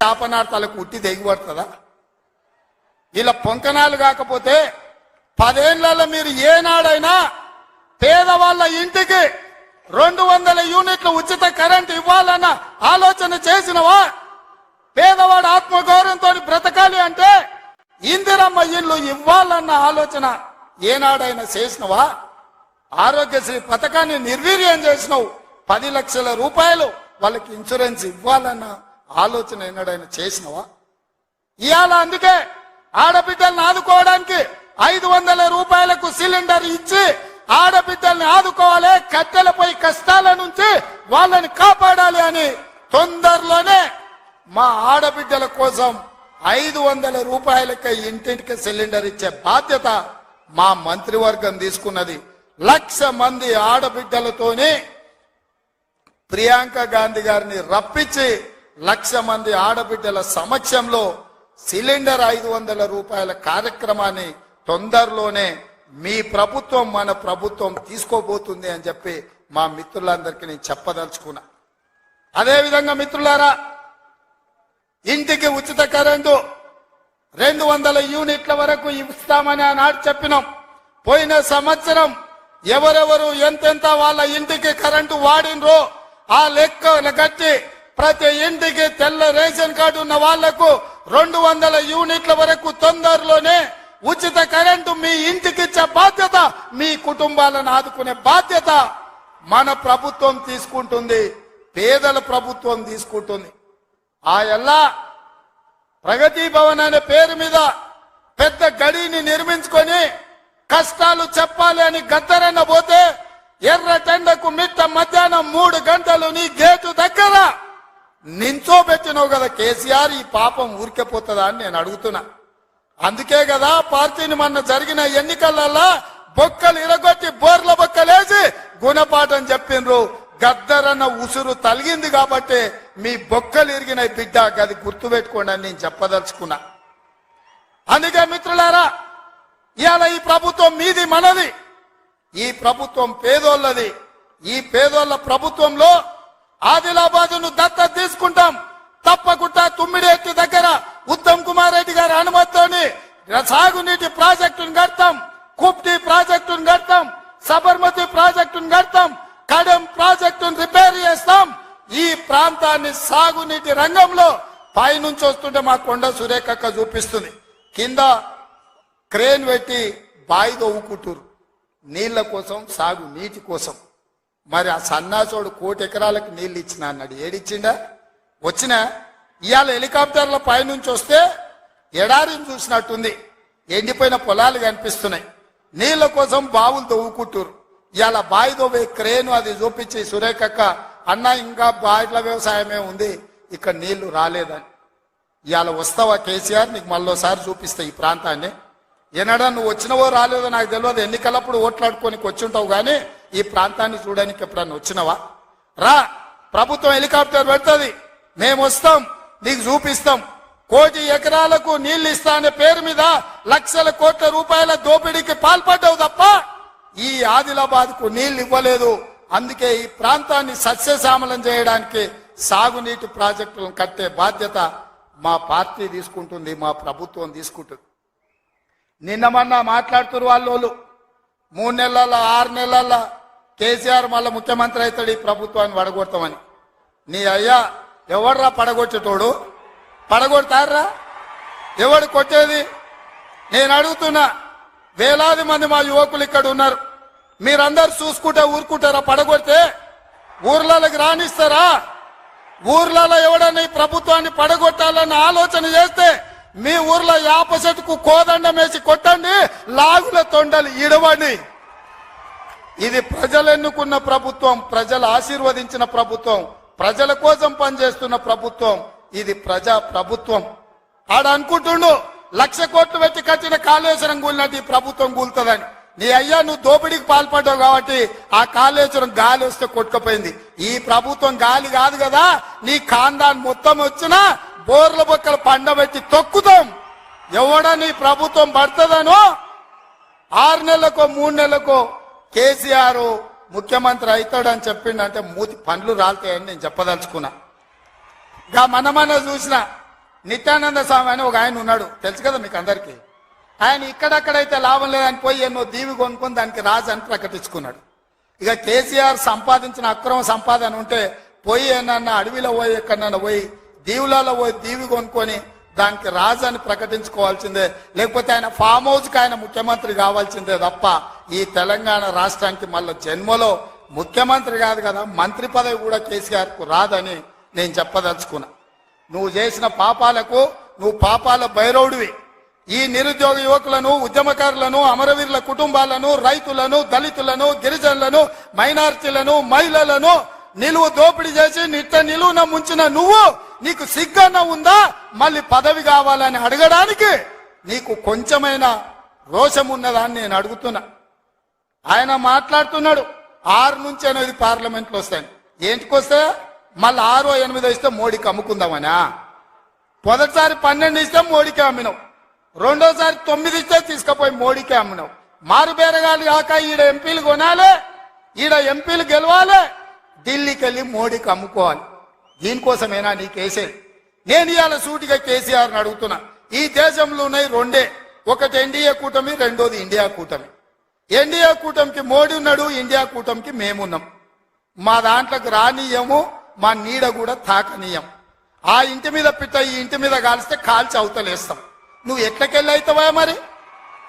శాపనార్థాలకు ఉట్టి దిగిపడుతుందా? ఇలా పొంకనాలు కాకపోతే 10 ఏళ్లలో మీరు ఏనాడైనా పేదవాళ్ళ ఇంటికి 200 యూనిట్లు ఉచిత కరెంట్ ఇవ్వాలన్న ఆలోచన చేసినవా? పేదవాడు ఆత్మగౌరవంతో బ్రతకాలి అంటే ఇందిరమ్మ ఇల్లు ఇవ్వాలన్న ఆలోచన ఏనాడైనా చేసినవా? ఆరోగ్యశ్రీ పథకాన్ని నిర్వీర్యం చేసినావు. 10 లక్షల రూపాయలు వాళ్ళకి ఇన్సూరెన్స్ ఇవ్వాలన్న ఆలోచన ఏనాడైనా చేసినవా? ఇవాళ అందుకే ఆడబిడ్డల్ని ఆదుకోవడానికి 500 రూపాయలకు సిలిండర్ ఇచ్చి ఆడబిడ్డల్ని ఆదుకోవాలి, కట్టెలపై కష్టాల నుంచి వాళ్ళని కాపాడాలి అని తొందరలోనే మా ఆడబిడ్డల కోసం 500 రూపాయలకే ఇంటింటికి సిలిండర్ ఇచ్చే బాధ్యత మా మంత్రివర్గం తీసుకున్నది. 1,00,000 మంది ఆడబిడ్డలతోనే ప్రియాంక గాంధీ గారిని రప్పించి 1,00,000 మంది ఆడబిడ్డల సమక్షంలో సిలిండర్ 500 రూపాయల కార్యక్రమాన్ని తొందరలోనే మీ ప్రభుత్వం మన ప్రభుత్వం తీసుకోబోతుంది అని చెప్పి మా మిత్రులందరికీ నేను చెప్పదలుచుకున్నా. అదేవిధంగా మిత్రులారా, ఇంటికి ఉచిత కరెంటు 200 యూనిట్ల వరకు ఇస్తామని ఆనాడు చెప్పినాం. పోయిన సంవత్సరం ఎవరెవరు ఎంతెంత వాళ్ళ ఇంటికి కరెంటు వాడినరో ఆ లెక్క కట్టి ప్రతి ఇంటికి తెల్ల రేషన్ కార్డు ఉన్న వాళ్లకు 200 యూనిట్ల వరకు తొందరలోనే ఉచిత కరెంటు మీ ఇంటికి ఇచ్చే బాధ్యత, మీ కుటుంబాలను ఆదుకునే బాధ్యత మన ప్రభుత్వం తీసుకుంటుంది, పేదల ప్రభుత్వం తీసుకుంటుంది. ఆ ఎల్లా ప్రగతి భవన్ అనే పేరు మీద పెద్ద గడిని నిర్మించుకొని కష్టాలు చెప్పాలి అని గద్దరన్న పోతే ఎర్రటెండకు మిట్ట మధ్యాహ్నం 3 గంటలు నీ గేటు దగ్గర నించోబెట్టినావు కదా కేసీఆర్. ఈ పాపం ఊరికెపోతుందా అని నేను అడుగుతున్నా. అందుకే కదా పార్టీని మొన్న జరిగిన ఎన్నికలలో బొక్కలు ఇరగొట్టి బోర్ల బొక్కలేసి గుణపాఠం చెప్పిండ్రు. గద్దరన్న ఉసురు తలిగింది కాబట్టి మీ బొక్కలు ఇరిగిన బిడ్డ, గది గుర్తుపెట్టుకోండి అని నేను చెప్పదలుచుకున్నా. అందుకే మిత్రులారా, ఇవాళ ఈ ప్రభుత్వం మీది మనది, ఈ ప్రభుత్వం పేదోళ్ళది. ఈ పేదోళ్ళ ప్రభుత్వంలో ఆదిలాబాదును దత్తత తీసుకుంటాం. తప్పకుండా తుమ్మిడేటి దగ్గర ఉత్తమ్ కుమార్ రెడ్డి గారి అనుమతితోని సాగునీటి ప్రాజెక్టును కడతాం, కుప్టి ప్రాజెక్టును కడతాం, సబర్మతి ప్రాజెక్టును కడతాం, కడెం ప్రాజెక్టును రిపేర్ చేస్తాం. ఈ ప్రాంతాన్ని సాగునీటి రంగంలో పైనుంచి వస్తుంటే మా కొండ సురేఖక్క చూపిస్తుంది, కింద క్రేన్ పెట్టి బాయి తవ్వుకుంటారు నీళ్ల కోసం, సాగు నీటి కోసం. మరి ఆ సన్నాసోడు 1 కోటి ఎకరాలకు నీళ్లు ఇచ్చిన అన్నాడు, ఏడిచ్చిండా? వచ్చినా ఇవాళ హెలికాప్టర్ల పైనుంచి వస్తే ఎడారిని చూసినట్టుంది, ఎండిపోయిన పొలాలు కనిపిస్తున్నాయి. నీళ్ల కోసం బావులు తవ్వుకుంటారు. ఇవాళ బావి తవ్వే క్రేను అది చూపించి సురేఖక్క అన్న ఇంకా బాయిల వ్యవసాయమే ఉంది, ఇక్కడ నీళ్లు రాలేదని. ఇవాళ వస్తావా కేసీఆర్, నీకు మళ్ళోసారి చూపిస్తా ఈ ప్రాంతాన్ని. ఏనాడా నువ్వు వచ్చినవో రాలేదో నాకు తెలియదు, ఎన్నికలప్పుడు ఓట్లాడుకోనికి వచ్చింటావు కానీ ఈ ప్రాంతాన్ని చూడడానికి ఎప్పుడన్నా వచ్చినవా? రా, ప్రభుత్వం హెలికాప్టర్ పెడుతుంది, మేము వస్తాం, నీకు చూపిస్తాం. 1 కోటి ఎకరాలకు నీళ్లు ఇస్తా అనే పేరు మీద లక్షల కోట్ల రూపాయల దోపిడీకి పాల్పడ్డావు తప్ప ఈ ఆదిలాబాద్ కు నీళ్లు ఇవ్వలేదు. అందుకే ఈ ప్రాంతాన్ని సస్యశ్యామలం చేయడానికి సాగునీటి ప్రాజెక్టులను కట్టే బాధ్యత మా పార్టీ తీసుకుంటుంది, మా ప్రభుత్వం తీసుకుంటుంది. నిన్న మొన్న మాట్లాడుతున్నారు వాళ్ళు 3 నెలల 6 నెలల కేసీఆర్ మళ్ళీ ముఖ్యమంత్రి అవుతాడు, ఈ ప్రభుత్వాన్ని పడగొడతామని. నీ అయ్యా ఎవడ్రా పడగొట్టేటోడు? పడగొడతారా? ఎవడు కొట్టేది? నేను అడుగుతున్నా, వేలాది మంది మా యువకులు ఇక్కడ ఉన్నారు, మీరందరూ చూసుకుంటే ఊరుకుంటారా? పడగొడితే ఊర్లలోకి రాణిస్తారా? ఊర్లలో ఎవడన్నా ఈ ప్రభుత్వాన్ని పడగొట్టాలన్న ఆలోచన చేస్తే మీ ఊర్లో యాప చెట్టుకు కోదండం వేసి కొట్టండి, లాగుల తొండలు ఇడవండి. ఇది ప్రజలు ఎన్నుకున్న ప్రభుత్వం, ప్రజలు ఆశీర్వదించిన ప్రభుత్వం, ప్రజల కోసం పనిచేస్తున్న ప్రభుత్వం. ఇది ప్రజా ప్రభుత్వం. ఆడ అనుకుంటుండు 1,00,000 కోట్లు పెట్టి కట్టిన కాళేశ్వరం కూలినట్టు ఈ ప్రభుత్వం కూలుతుందని. నీ అయ్యా నువ్వు దోపిడీకి పాల్పడ్డావు కాబట్టి ఆ కాళేశ్వరం గాలి వస్తే కొట్టుకుపోయింది. ఈ ప్రభుత్వం గాలి కాదు కదా, నీ ఖాందాన్ మొత్తం వచ్చినా బోర్ల బొక్కలు పండబెట్టి తొక్కుతాం. ఎవడా నీ ప్రభుత్వం పడుతుందనో 6 నెలలకో 3 నెలలకో కేసీఆర్ ముఖ్యమంత్రి అవుతాడని చెప్పిండంటే మూతి పండ్లు రాలుతాయని నేను చెప్పదలుచుకున్నా. మనమన్న చూసిన నిత్యానంద స్వామి అని ఒక ఆయన ఉన్నాడు, తెలుసు కదా మీకు అందరికీ. ఆయన ఇక్కడక్కడైతే లాభం లేదని పోయి ఎన్నో దీవి కొనుక్కొని దానికి రాజు అని ప్రకటించుకున్నాడు. ఇక కేసీఆర్ సంపాదించిన అక్రమ సంపాదన ఉంటే పోయి ఏమన్నా అడవిలో పోయి ఎక్కడన్నా పోయి దీవులలో పోయి దీవి కొనుక్కొని దానికి రాజు అని ప్రకటించుకోవాల్సిందే, లేకపోతే ఆయన ఫామ్ హౌస్కి ఆయన ముఖ్యమంత్రి కావాల్సిందే తప్ప ఈ తెలంగాణ రాష్ట్రానికి మళ్ళీ జన్మలో ముఖ్యమంత్రి కాదు కదా, మంత్రి పదవి కూడా కేసీఆర్కు రాదని నేను చెప్పదలుచుకున్నా. నువ్వు చేసిన పాపాలకు నువ్వు పాపాల భైరవుడివి. ఈ నిరుద్యోగ యువకులను, ఉద్యమకారులను, అమరవీరుల కుటుంబాలను, రైతులను, దళితులను, గిరిజనులను, మైనారిటీలను, మహిళలను నిలువు దోపిడీ చేసి నిలువున ముంచిన నువ్వు, నీకు సిగ్గన్న ఉందా మళ్ళీ పదవి కావాలని అడగడానికి? నీకు కొంచెమైనా రోషం ఉన్నదాన్ని నేను అడుగుతున్నా. ఆయన మాట్లాడుతున్నాడు 6 నుంచి 8 పార్లమెంట్లు వస్తాయి. ఏంటికొస్తే మళ్ళీ 6 or 8 ఇస్తే మోడీకి అమ్ముకుందామనా? మొదటిసారి 12 ఇస్తే మోడీకి అమ్మినావు, రెండోసారి 9 ఇస్తే తీసుకుపోయి మోడీకే అమ్మినావు. మారుబేరగాలి కాక ఈడ ఎంపీలు కొనాలి, ఈడ ఎంపీలు గెలవాలి, ఢిల్లీకి వెళ్ళి మోడీకి అమ్ముకోవాలి. దీనికోసమేనా నీకేసేది? నేను ఇవాళ సూటిగా కేసీఆర్ని అడుగుతున్నా. ఈ దేశంలో ఉన్నాయి 2, ఒకటి ఎన్డీఏ కూటమి, రెండోది ఇండియా కూటమి. ఎన్డీఏ కూటమికి మోడీ ఉన్నాడు, ఇండియా కూటమికి మేమున్నాం. మా దాంట్లోకి రానీయము, మా నీడ కూడా తాకనీయం. ఆ ఇంటి మీద పిట్ట ఈ ఇంటి మీద కాలిస్తే కాల్చి అవతలేస్తాం. నువ్వు ఎట్లకెళ్ళి అవుతావా? మరి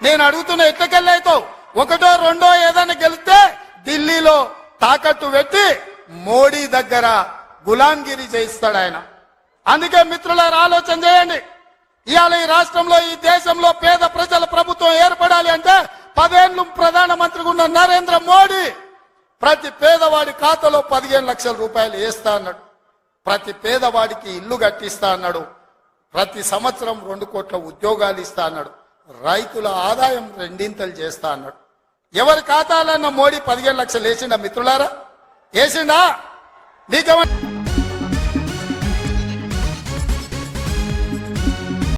నేను అడుగుతున్నా, ఎట్లకెళ్ళి అవుతావు? 1, 2 ఏదైనా గెలిస్తే ఢిల్లీలో తాకట్టు పెట్టి మోడీ దగ్గర గులాంగిరి చేయిస్తాడు ఆయన. అందుకే మిత్రులారా ఆలోచన చేయండి. ఇవాళ ఈ రాష్ట్రంలో, ఈ దేశంలో పేద ప్రజల ప్రభుత్వం ఏర్పడాలి అంటే 10 ఏళ్ళు ప్రధానమంత్రిగా ఉన్న నరేంద్ర మోడీ ప్రతి పేదవాడి ఖాతాలో 15 లక్షల రూపాయలు వేస్తా అన్నాడు. ప్రతి పేదవాడికి ఇల్లు కట్టిస్తా అన్నాడు. ప్రతి సంవత్సరం 2 కోట్ల ఉద్యోగాలు ఇస్తా అన్నాడు. రైతుల ఆదాయం 2 చేస్తా అన్నాడు. ఎవరి ఖాతాలన్న మోడీ 15 లక్షలు వేసిండా మిత్రులారా? వేసిండా? నీకేమన్నా